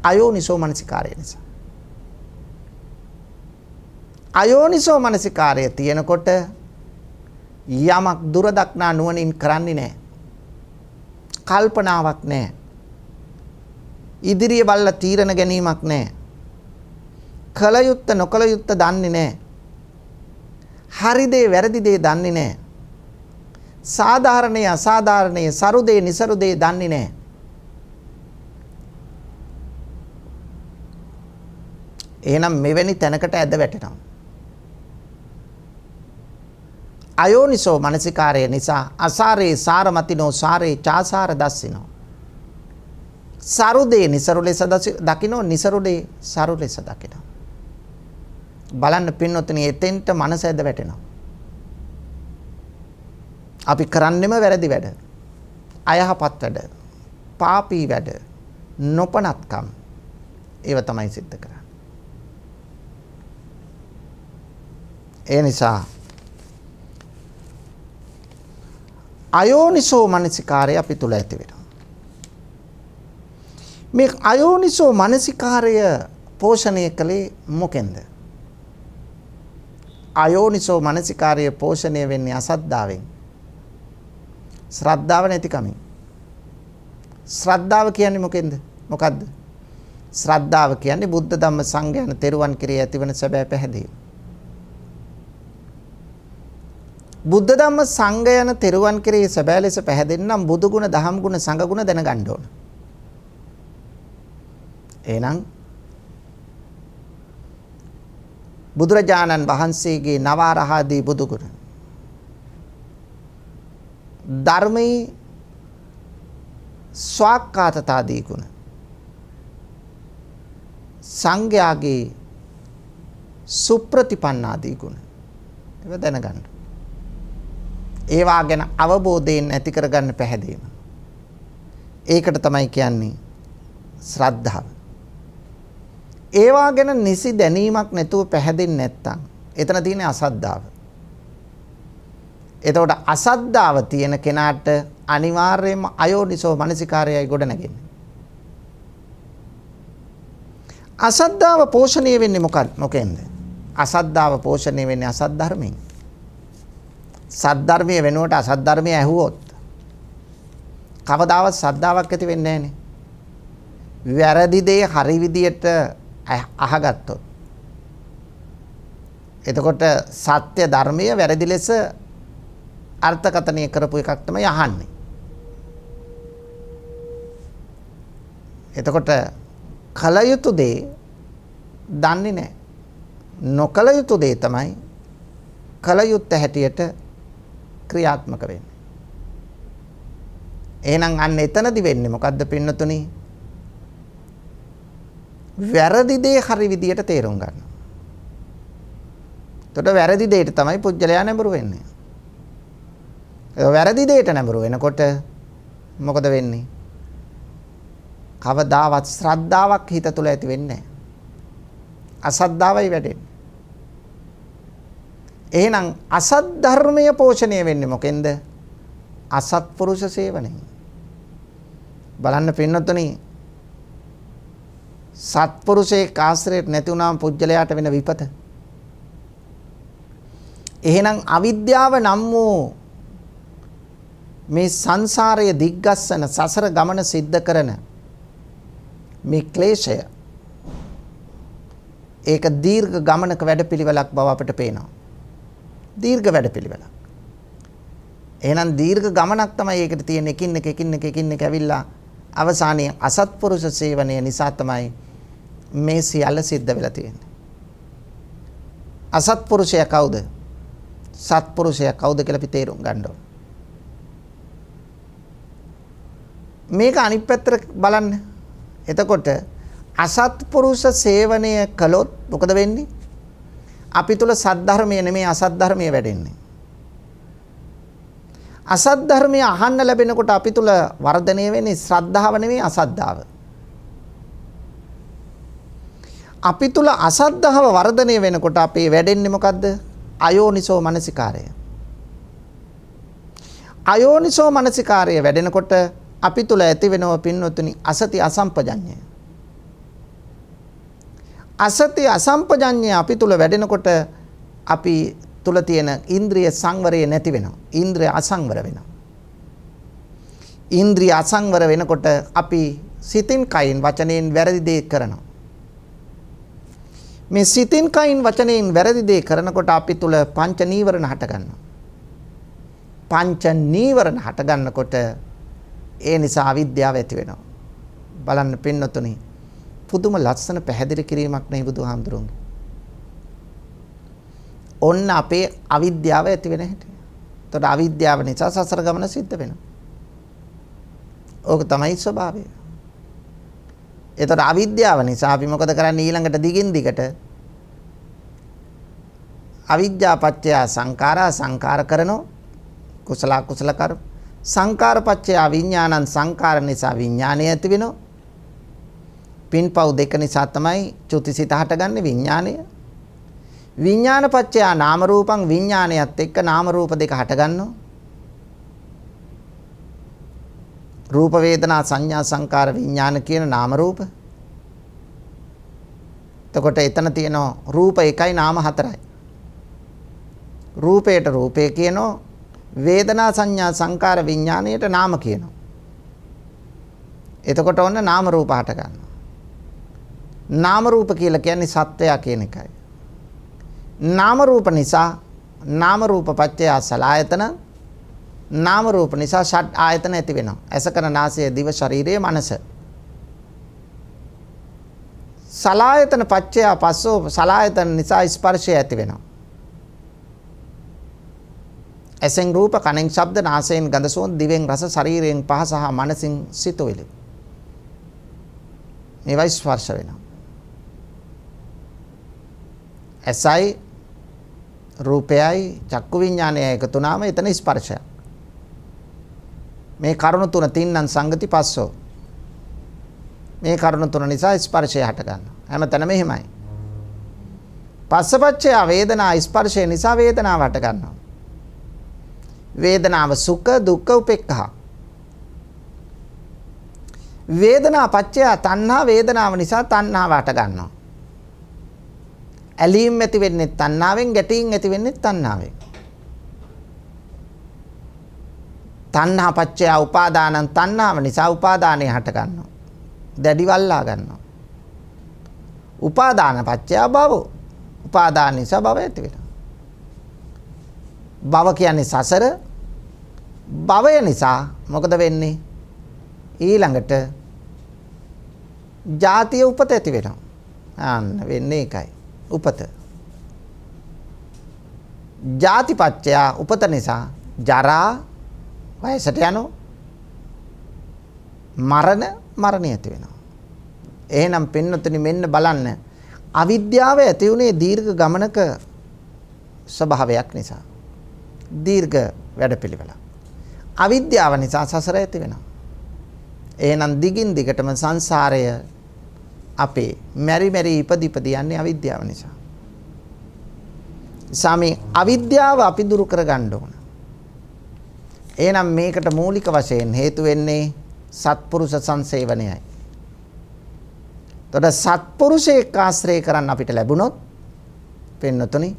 අයෝනිසෝ මනසිකාරය නිසා. අයෝනිසෝ මනසිකාරය තියෙනකොට යමක් දුර දක්නා නුවණින් කරන්නේ නැහැ. කල්පනාවක් නැහැ. ඉදිරිය බලලා තීරණ ගැනීමක් නැහැ. කල යුත්ත නොකල යුත්ත දන්නේ නැහැ. හරි දේ වැරදි දේ දන්නේ නැහැ. සාධාරණේ අසාධාරණේ සරු දේ නිසරු දේ දන්නේ නැහැ. එහෙනම් මෙවැනි තැනකට ඇද වැටෙනවා. අයෝනිසෝ මනසිකාරය නිසා අසාරේ සාරමතිනෝ සාරේ චාසාර දස්සිනෝ. සරු දේ නිසරු ලෙස දකිනෝ නිසරු දේ සරු ලෙස දකිනෝ. බලන්න පින්නොතනි එතෙන්ට මනස ඇද වැටෙනවා. අපි කරන්නෙම වැරදි වැඩ. අයහපත් වැඩ. පාපී වැඩ. නොපනත්කම්. ඒව තමයි සිද්ධ කරන්නේ. ඒ නිසා අයෝනිසෝ මනසිකාරය අපි තුල ඇති වෙනවා. මේ අයෝනිසෝ මනසිකාරය පෝෂණය කළේ මොකෙන්ද? අයෝනිසෝ මනසිකාරය පෝෂණය වෙන්නේ අසද්ධාවෙන්. ශ්‍රද්ධාව නැතිකමින්. ශ්‍රද්ධාව කියන්නේ මොකෙන්ද? මොකද්ද? ශ්‍රද්ධාව කියන්නේ බුද්ධ ධම්ම සංඝ යන තෙරුවන් කෙරෙහි ඇතිවන සැබෑ පැහැදීම. බුද්ධ ධම්ම සංඝ යන තෙරුවන් කෙරෙහි සැබෑ ලෙස පැහැදෙන්නම් බුදු ගුණ, දහම් ගුණ, සංඝ ගුණ දැනගන්න ඕන. එහෙනම් බුදුරජාණන් වහන්සේගේ නවාරහාදී බුදු ගුණ, ධර්මයේ ස්වාක්ඛාතතාදී ගුණ, සංඝයාගේ සුප්‍රතිපන්නාදී ගුණ ඒව දැනගන්න. ඒවා ගැන අවබෝධයෙන් ඇති කරගන්න පැහැදීම. ඒකට තමයි කියන්නේ ශ්‍රද්ධාව. ඒවා ගැන නිසි දැනීමක් නැතුව පැහැදෙන්නේ නැත්තම් එතන තියෙන්නේ අසද්ධාව. එතකොට අසද්ධාව තියෙන කෙනාට අනිවාර්යයෙන්ම අයෝනිසෝ මනසිකාරයයි ගොඩ නැගෙන්නේ. අසද්ධාව පෝෂණය වෙන්නේ මොකෙන්ද? අසද්ධාව පෝෂණය වෙන්නේ අසත් ධර්මයෙන්. සද්ධර්මයේ වෙනුවට අසත් ධර්මයේ ඇහුවොත් කවදාවත් සද්ධාාවක් ඇති වෙන්නේ නැහනේ. වැරදි දේ හරි විදියට අහගත්තොත් එතකොට සත්‍ය ධර්මයේ වැරදි ලෙස අර්ථකථනය කරපු එකක් තමයි අහන්නේ. එතකොට කල යුතු දේ දන්නේ නැහැ. නොකල යුතු දේ තමයි කල යුත්තේ හැටියට ක්‍රියාත්මක වෙන්නේ. එහෙනම් අන්න එතනදි වෙන්නේ මොකද්ද පින්නතුනි? වැරදි දේ හරි විදියට තේරුම් ගන්න. එතකොට වැරදි දෙයට තමයි පුජ්‍යලයා නැඹුරු වෙන්නේ. වැරදි දෙයට නැඹුරු වෙනකොට මොකද වෙන්නේ? කවදාවත් ශ්‍රද්ධාවක් හිත තුළ ඇති වෙන්නේ නැහැ. අසද්ධාවයි වැඩෙන්නේ. එහෙනම් අසත් ධර්මය පෝෂණය වෙන්නේ මොකෙන්ද? අසත්පුරුෂ සේවනයෙන්. බලන්න පින්නතුනි සත්පුරුෂේ ආශ්‍රයයට නැති වුණාම පුජ්‍යලයාට වෙන විපත. එහෙනම් අවිද්‍යාව නම් වූ මේ සංසාරයේ දිග්ගස්සන සසර ගමන සිද්ධ කරන මේ ක්ලේශය ඒක දීර්ඝ ගමනක වැඩපිළිවෙලක් බව අපිට පේනවා. දීර්ඝ වැඩපිළිවෙලක්. එහෙනම් දීර්ඝ ගමනක් තමයි ඒකට තියෙන එකින් එක ඇවිල්ලා අවසානයේ අසත්පුරුෂ සේවනය නිසා තමයි මේ සියල්ල සිද්ධ වෙලා තියෙන්නේ. අසත්පුරුෂයා කවුද? සත්පුරුෂයා කවුද කියලා අපි තේරුම් ගන්න ඕන. මේක අනිත් පැත්තට බලන්න. එතකොට අසත්පුරුෂ සේවනය කළොත් මොකද වෙන්නේ? අපි තුල සද්ධර්මය නෙමෙයි අසද්ධර්මය වැඩෙන්නේ. අසද්ධර්මය අහන්න ලැබෙනකොට අපි තුල වර්ධනය වෙන්නේ ශ්‍රද්ධාව නෙමෙයි අසද්ධාව. අපි තුල අසද්ධාව වර්ධනය වෙනකොට අපේ වැඩෙන්නේ මොකද්ද? අයෝනිසෝ මනසිකාරය. අයෝනිසෝ මනසිකාරය වැඩෙනකොට අපි තුල ඇති වෙනව පින්වතුනි අසති අසම්පජඤ්ඤය. අසති අසම්පජඤ්ඤය අපි තුල වැඩෙනකොට අපි තුල තියෙන ඉන්ද්‍රිය සංවරය නැති වෙනවා. ඉන්ද්‍රිය අසංවර වෙනවා. ඉන්ද්‍රිය අසංවර වෙනකොට අපි සිතින් කයින් වචනයෙන් වැරදි දේ කරනවා. මේ සිතින් කයින් වචනයෙන් වැරදි දේ කරනකොට අපි තුල පංච නීවරණ හට ගන්නවා. පංච නීවරණ හට ගන්නකොට ඒ නිසා අවිද්‍යාව ඇති වෙනවා. බලන්න පින්නතුනි පුදුම ලස්සන පැහැදිලි කිරීමක් නේ බුදුහාමුදුරුවෝ. ඔන්න අපේ අවිද්‍යාව ඇති වෙන හැටි. එතකොට අවිද්‍යාව නිසා සසර ගමන සිද්ධ වෙනවා. ඕක තමයි ස්වභාවය. එතකොට අවිද්‍යාව නිසා අපි මොකද කරන්නේ? ඊළඟට දිගින් දිගට අවිද්‍යා පත්‍ය සංඛාරා සංඛාර කරනෝ කුසල කුසල කර්ම සංඛාර පත්‍ය විඥානං සංඛාර නිසා විඥානය ඇති වෙනවා. පින්පව් දෙක නිසා තමයි චුතිසිත හටගන්නේ විඥානය. විඥාන පත්‍ය නාම රූපං විඥානයත් එක්ක නාම රූප දෙක හටගන්නවා. රූප වේදනා සංඥා සංකාර විඥාන කියන නාම රූප. එතකොට එතන තියෙනවා රූප එකයි නාම හතරයි. රූපයට රූපේ කියනවා, වේදනා සංඥා සංකාර විඥාණයට නාම කියනවා. එතකොට ඔන්න නාම රූප හට ගන්නවා. නාම රූප කියලා කියන්නේ සත්වයා කියන එකයි. නාම රූප නිසා නාම රූප පත්‍ය සලආයතන නාම රූප නිසා ෂඩ් ආයතන ඇති වෙනවා. ඇස කන නාසය දිව ශරීරය මනස. සලආයතන පත්‍ය පස්සෝ සලආයතන නිසා ස්පර්ශය ඇති වෙනවා. ඇසෙන් රූප කනෙන් ශබ්ද නාසයෙන් ගඳ සුවඳ දිවෙන් රස ශරීරයෙන් පහස සහ මනසින් සිතුවිලි. මේවයි ස්පර්ශ වෙනවා. ඇසයි රූපයයි චක්කු විඥානයයි එකතු වුණාම එතන ස්පර්ශයක්. මේ කරුණු තුන තින්නම් සංගති පස්සෝ. මේ කරුණු තුන නිසා ස්පර්ශය හට ගන්නවා. හැමතැනම එහෙමයි. පස්සපච්චය වේදනා ස්පර්ශය නිසා වේදනාව හට ගන්නවා. වේදනාව සුඛ දුක්ඛ උපේක්ඛා. වේදනා පච්චය තණ්හා වේදනාව නිසා තණ්හාව හට ගන්නවා. ඇලීම් ඇති වෙන්නේ තණ්හාවෙන්, ගැටීම් ඇති වෙන්නේ තණ්හාවෙන්. තණ්හා පච්චය උපාදානං තණ්හාව නිසා උපාදානය හට ගන්නවා. දැඩිවල්ලා ගන්නවා. උපාදාන පච්චය භව. උපාදාන නිසා භව ඇති වෙනවා. භව කියන්නේ සසර. භවය නිසා මොකද වෙන්නේ? ඊළඟට ජාතිය උපත ඇති වෙනවා. අන්න වෙන්නේ ඒකයි. උපත. ජාතිපච්චය උපත නිසා ජරා වයසට යනවා. මරණය ඇති වෙනවා. එහෙනම් පින්නතුනි මෙන්න බලන්න අවිද්‍යාව ඇති උනේ දීර්ඝ ගමනක ස්වභාවයක් නිසා. දීර්ඝ වැඩපිළිවෙල. අවිද්‍යාව නිසා සසර ඇති වෙනවා. එහෙනම් දිගින් දිගටම සංසාරය අපේ මෙරි මෙරි ඉපදි යන්නේ අවිද්‍යාව නිසා. සාමී අවිද්‍යාව අපි දුරු කරගන්න ඕන. එහෙනම් මේකට මූලික වශයෙන් හේතු වෙන්නේ සත්පුරුෂ සංසේවනයයි. එතකොට සත්පුරුෂයෙක් ආශ්‍රය කරන්න අපිට ලැබුණොත් පින්නතුනි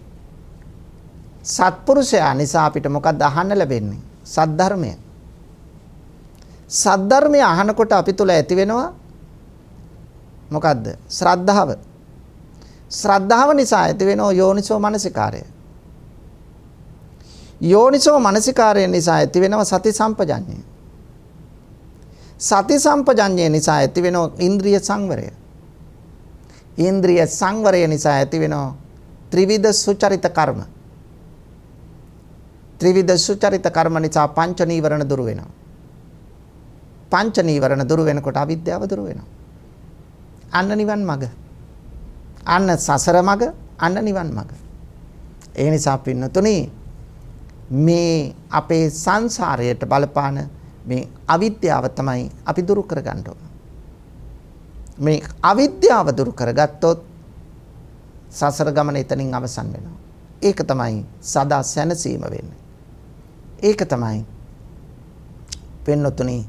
සත්පුරුෂයා නිසා අපිට මොකක්ද අහන්න ලැබෙන්නේ? සද්ධර්මය. සද්ධර්මය අහනකොට අපි තුල ඇති වෙනවා මොකද්ද? ශ්‍රද්ධාව. ශ්‍රද්ධාව නිසා ඇති වෙනවා යෝනිසෝ මනසිකාරය. යෝනිසෝ මනසිකාරය නිසා ඇති වෙනවා සති සම්පජඤ්ඤය. සති සම්පජඤ්ඤය නිසා ඇති වෙනවා ඉන්ද්‍රිය සංවරය. ඉන්ද්‍රිය සංවරය නිසා ඇති වෙනවා ත්‍රිවිධ සුචරිත කර්ම. ත්‍රිවිධ සුචරිත කර්ම නිසා පංච නීවරණ දුරු වෙනවා. පංච නීවරණ දුරු වෙනකොට අවිද්‍යාව දුරු වෙනවා. අන්න නිවන් මඟ. අන්න සසර මඟ, අන්න නිවන් මඟ. ඒ නිසා පින්නතුනි මේ අපේ සංසාරයට බලපාන මේ අවිද්‍යාව තමයි අපි දුරු කරගන්න ඕන. මේ අවිද්‍යාව දුරු කරගත්තොත් සසර ගමන එතනින් අවසන් වෙනවා. ඒක තමයි සදා සැනසීම වෙන්නේ. ඒක තමයි පින්නතුනි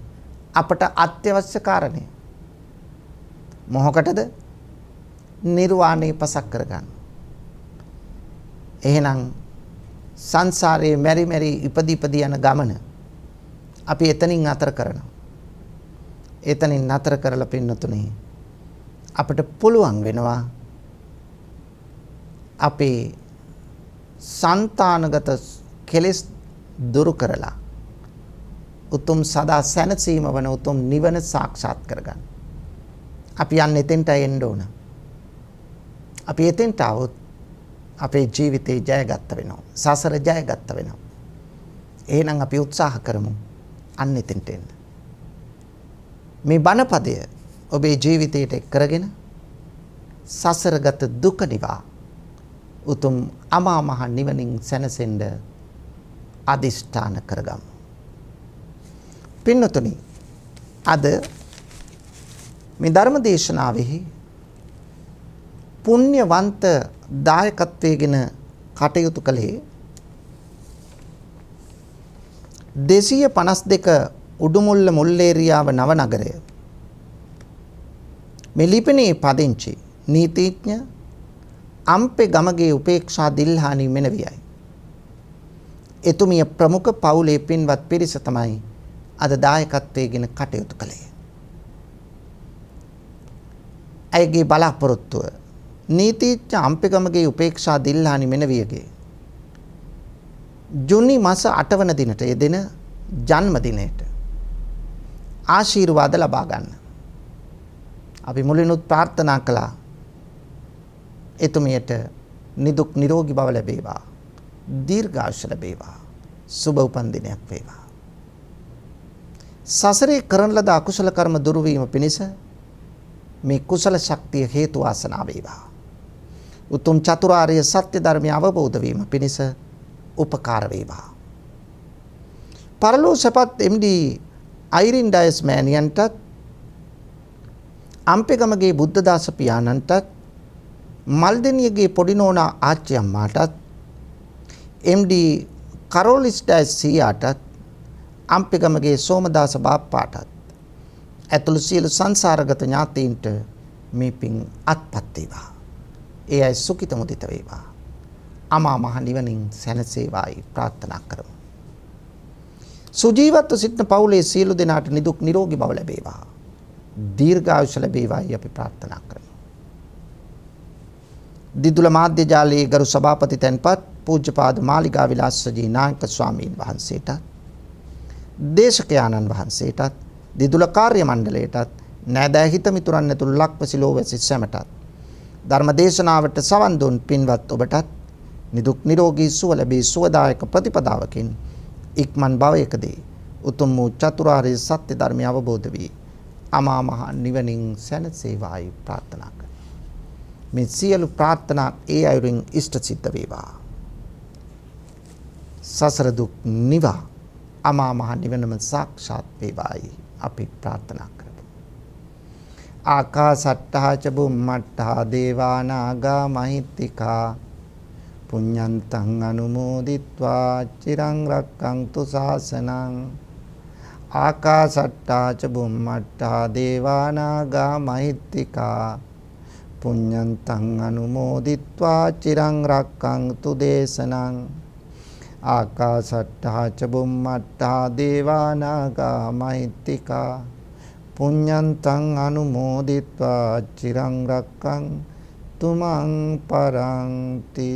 අපට අත්‍යවශ්‍ය කාරණය. මොහොකටද? නිර්වාණය පසක් කරගන්න. එහෙනම් සංසාරයේ මෙරි මෙරි ඉපදී යන ගමන අපි එතනින් නතර කරනවා. එතනින් නතර කරලා පින්නතුනි අපිට පුළුවන් වෙනවා අපේ సంతానගත කෙලෙස් දුරු කරලා උතුම් සදා සැනසීම වන උතුම් නිවන සාක්ෂාත් කරගන්න. අපි යන්නේ එතෙන්ට එන්න ඕන. අපි එතෙන්ට આવොත් අපේ ජීවිතේ ජයගත්ත වෙනවා. සසර ජයගත්ත වෙනවා. එහෙනම් අපි උත්සාහ කරමු අන්න එතෙන්ට එන්න. මේ බණපදය ඔබේ ජීවිතයට එක් කරගෙන සසරගත දුක නිවා උතුම් අමා මහ නිවනින් සැනසෙන්න අදිෂ්ඨාන කරගමු. පින්නතුනි අද මේ ධර්ම දේශනාවෙහි පුණ්‍යවන්ත දායකත්වයෙන් කටයුතු කළේ 252 උඩුමුල්ල මුල්ලේරියාව නවනගරය. මේ ලිපිනේ පදිංචි නීතිඥ අම්පේ ගමගේ උපේක්ෂා දිල්හානි මෙනවියයි. එතුමිය ප්‍රමුඛ පවුලේ පින්වත් පිරිස තමයි අද දායකත්වයෙන් කටයුතු කළේ. ඇයගේ බලාපොරොත්තුව නීතිඥ අම්පේ ගමගේ උපේක්ෂා දිල්හානි මෙනවියගේ ජුනි මාස 8 වන දිනට යෙදෙන ජන්මදිනයට ආශිර්වාද ලබා ගන්න. අපි මුලිනුත් ප්‍රාර්ථනා කළා එතුමියට නිදුක් නිරෝගී බව ලැබේවා, දීර්ඝායුෂ ලැබේවා, සුබ උපන් දිනයක් වේවා. සසරේ කරන ලද අකුසල කර්ම දුරු වීම පිණිස මේ කුසල ශක්තිය හේතු වාසනා වේවා. උතුම් චතුරාර්ය සත්‍ය ධර්මය අවබෝධ වීම පිණිස උපකාර වේවා. පරලෝසපත් MD අයිරින් ඩයස් මෑණියන්ටත් අම්පෙගමගේ බුද්ධදාස පියාණන්ටත් මල්දෙනියගේ පොඩි නෝනා ආච්චි අම්මාටත් MD කරෝලිස් ඩයස් සීයාටත් අම්පෙගමගේ සෝමදාස බාප්පාටත් ඇතුළු සියලු සංසාරගත ඥාතීන්ට මේ පින් අත්පත් වේවා. ඒ අය සුඛිත මුදිත වේවා. අමා මහ නිවනින් සැනසේවායි ප්‍රාර්ථනා කරමු. සුජීවත්ව සිටින පවුලේ සියලු දෙනාට නිදුක් නිරෝගී බව ලැබේවා. දීර්ඝායුෂ ලැබේවායි අපි ප්‍රාර්ථනා කරමු. දිදුල මාධ්‍ය ජාලයේ ගරු සභාපති තැන්පත් පූජ්‍යපාද මාලිගා විලාසජී නායක ස්වාමීන් වහන්සේටත් දේශකයාණන් වහන්සේටත් දිදුල කාර්ය මණ්ඩලයටත් නෑදෑ හිත මිතුරන් ඇතුළු ලක්වැසි ලෝවැසි සැමටත් ධර්ම දේශනාවට සවන් දුන් පින්වත් ඔබටත් නිදුක් නිරෝගී සුව ලැබී සුවදායක ප්‍රතිපදාවකින් ඉක්මන් භවයකදී උතුම් වූ චතුරාර්ය සත්‍ය ධර්මය අවබෝධ වී අමා මහ නිවනින් සැනසේවායි ප්‍රාර්ථනා කරමි. මේ සියලු ප්‍රාර්ථනා ඒ අයුරින් ඉෂ්ට සිද්ධ වේවා. සසර දුක් නිවා අමා මහ නිවනම සාක්ෂාත් වේවායි අපි ප්‍රාර්ථනා කරමු. ආකාසට්ටා ච බුම්මට්ටා දේවා නාග මහිත්‍තිකා පුඤ්ඤන්තං අනුමෝදිත්වා චිරං රක්ඛන්තු ශාසනං. ආකාසට්ටා ච බුම්මට්ටා දේවා නාග මහිත්‍තිකා පුඤ්ඤන්තං අනුමෝදිත්වා චිරං රක්ඛන්තු දේශනං. ආකාසට්ටා ච බුම්මට්ටා දේවා නාග මහිත්‍තිකා පුඤ්ඤන්තං අනුමෝදිත්වා චිරං රක්ඛන්තු මං පරන්ති.